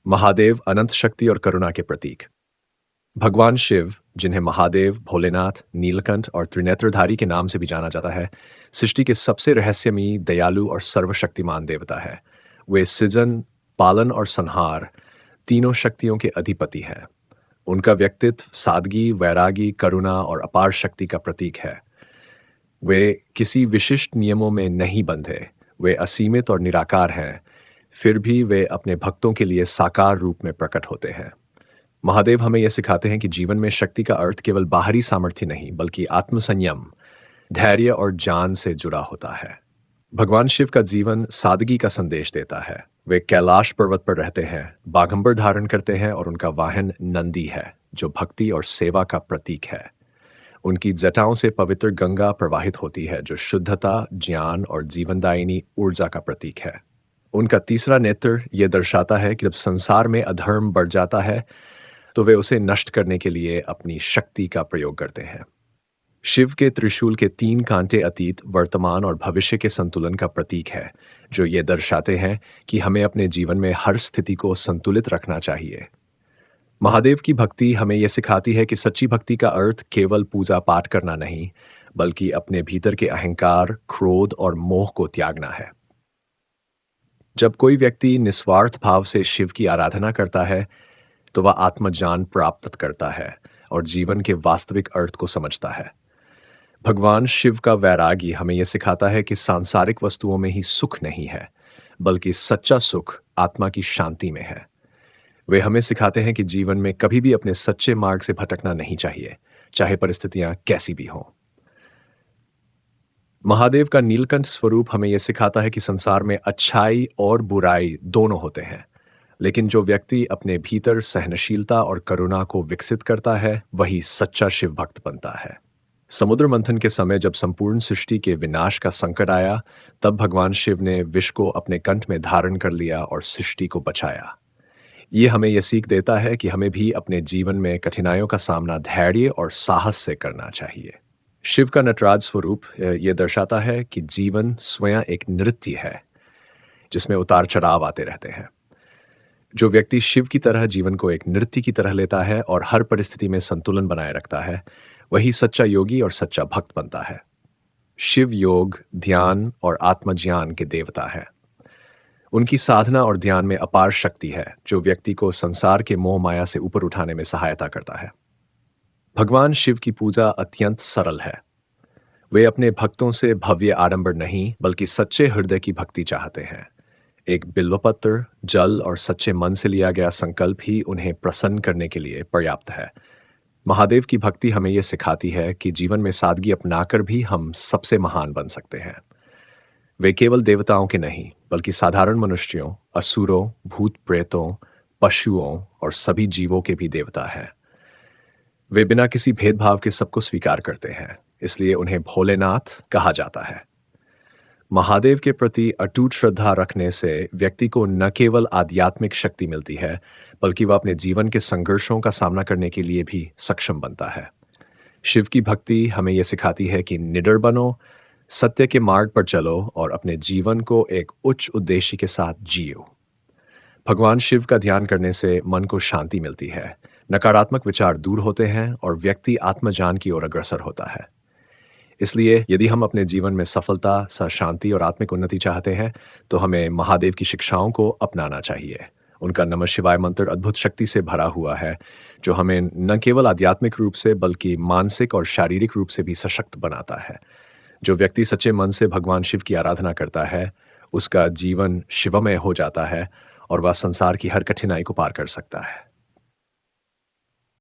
महादेव अनंत शक्ति और करुणा के प्रतीक। भगवान शिव, जिन्हें महादेव, भोलेनाथ, नीलकंठ और त्रिनेत्रधारी के नाम से भी जाना जाता है, सृष्टि के सबसे रहस्यमयी, दयालु और सर्वशक्तिमान देवता है। वे सृजन, पालन और संहार तीनों शक्तियों के अधिपति हैं। उनका व्यक्तित्व सादगी, वैरागी, करुणा और अपार शक्ति का प्रतीक है। वे किसी विशिष्ट नियमों में नहीं बंधे। वे असीमित और निराकार हैं, फिर भी वे अपने भक्तों के लिए साकार रूप में प्रकट होते हैं। महादेव हमें यह सिखाते हैं कि जीवन में शक्ति का अर्थ केवल बाहरी सामर्थ्य नहीं, बल्कि आत्मसंयम, धैर्य और ज्ञान से जुड़ा होता है। भगवान शिव का जीवन सादगी का संदेश देता है। वे कैलाश पर्वत पर रहते हैं, बाघंबर धारण करते हैं और उनका वाहन नंदी है, जो भक्ति और सेवा का प्रतीक है। उनकी जटाओं से पवित्र गंगा प्रवाहित होती है, जो शुद्धता, ज्ञान और जीवनदायिनी ऊर्जा का प्रतीक है। उनका तीसरा नेत्र यह दर्शाता है कि जब संसार में अधर्म बढ़ जाता है, तो वे उसे नष्ट करने के लिए अपनी शक्ति का प्रयोग करते हैं। शिव के त्रिशूल के 3 कांटे अतीत, वर्तमान और भविष्य के संतुलन का प्रतीक है, जो ये दर्शाते हैं कि हमें अपने जीवन में हर स्थिति को संतुलित रखना चाहिए। महादेव की भक्ति हमें यह सिखाती है कि सच्ची भक्ति का अर्थ केवल पूजा पाठ करना नहीं, बल्कि अपने भीतर के अहंकार, क्रोध और मोह को त्यागना है। जब कोई व्यक्ति निस्वार्थ भाव से शिव की आराधना करता है, तो वह आत्मज्ञान प्राप्त करता है और जीवन के वास्तविक अर्थ को समझता है। भगवान शिव का वैरागी हमें यह सिखाता है कि सांसारिक वस्तुओं में ही सुख नहीं है, बल्कि सच्चा सुख आत्मा की शांति में है। वे हमें सिखाते हैं कि जीवन में कभी भी अपने सच्चे मार्ग से भटकना नहीं चाहिए, चाहे परिस्थितियां कैसी भी हों। महादेव का नीलकंठ स्वरूप हमें यह सिखाता है कि संसार में अच्छाई और बुराई दोनों होते हैं, लेकिन जो व्यक्ति अपने भीतर सहनशीलता और करुणा को विकसित करता है, वही सच्चा शिव भक्त बनता है। समुद्र मंथन के समय जब संपूर्ण सृष्टि के विनाश का संकट आया, तब भगवान शिव ने विष को अपने कंठ में धारण कर लिया और सृष्टि को बचाया। ये हमें यह सीख देता है कि हमें भी अपने जीवन में कठिनाइयों का सामना धैर्य और साहस से करना चाहिए। शिव का नटराज स्वरूप यह दर्शाता है कि जीवन स्वयं एक नृत्य है, जिसमें उतार चढ़ाव आते रहते हैं। जो व्यक्ति शिव की तरह जीवन को एक नृत्य की तरह लेता है और हर परिस्थिति में संतुलन बनाए रखता है, वही सच्चा योगी और सच्चा भक्त बनता है। शिव योग, ध्यान और आत्मज्ञान के देवता है। उनकी साधना और ध्यान में अपार शक्ति है, जो व्यक्ति को संसार के मोह माया से ऊपर उठाने में सहायता करता है। भगवान शिव की पूजा अत्यंत सरल है। वे अपने भक्तों से भव्य आडंबर नहीं, बल्कि सच्चे हृदय की भक्ति चाहते हैं। एक बिल्वपत्र, जल और सच्चे मन से लिया गया संकल्प ही उन्हें प्रसन्न करने के लिए पर्याप्त है। महादेव की भक्ति हमें यह सिखाती है कि जीवन में सादगी अपनाकर भी हम सबसे महान बन सकते हैं। वे केवल देवताओं के नहीं, बल्कि साधारण मनुष्यों, असुरों, भूत प्रेतों, पशुओं और सभी जीवों के भी देवता हैं। वे बिना किसी भेदभाव के सबको स्वीकार करते हैं, इसलिए उन्हें भोलेनाथ कहा जाता है। महादेव के प्रति अटूट श्रद्धा रखने से व्यक्ति को न केवल आध्यात्मिक शक्ति मिलती है, बल्कि वह अपने जीवन के संघर्षों का सामना करने के लिए भी सक्षम बनता है। शिव की भक्ति हमें यह सिखाती है कि निडर बनो, सत्य के मार्ग पर चलो और अपने जीवन को एक उच्च उद्देश्य के साथ जियो। भगवान शिव का ध्यान करने से मन को शांति मिलती है, नकारात्मक विचार दूर होते हैं और व्यक्ति आत्मज्ञान की ओर अग्रसर होता है। इसलिए यदि हम अपने जीवन में सफलता, शांति और आत्मिक उन्नति चाहते हैं, तो हमें महादेव की शिक्षाओं को अपनाना चाहिए। उनका नमः शिवाय मंत्र अद्भुत शक्ति से भरा हुआ है, जो हमें न केवल आध्यात्मिक रूप से बल्कि मानसिक और शारीरिक रूप से भी सशक्त बनाता है। जो व्यक्ति सच्चे मन से भगवान शिव की आराधना करता है, उसका जीवन शिवमय हो जाता है और वह संसार की हर कठिनाई को पार कर सकता है।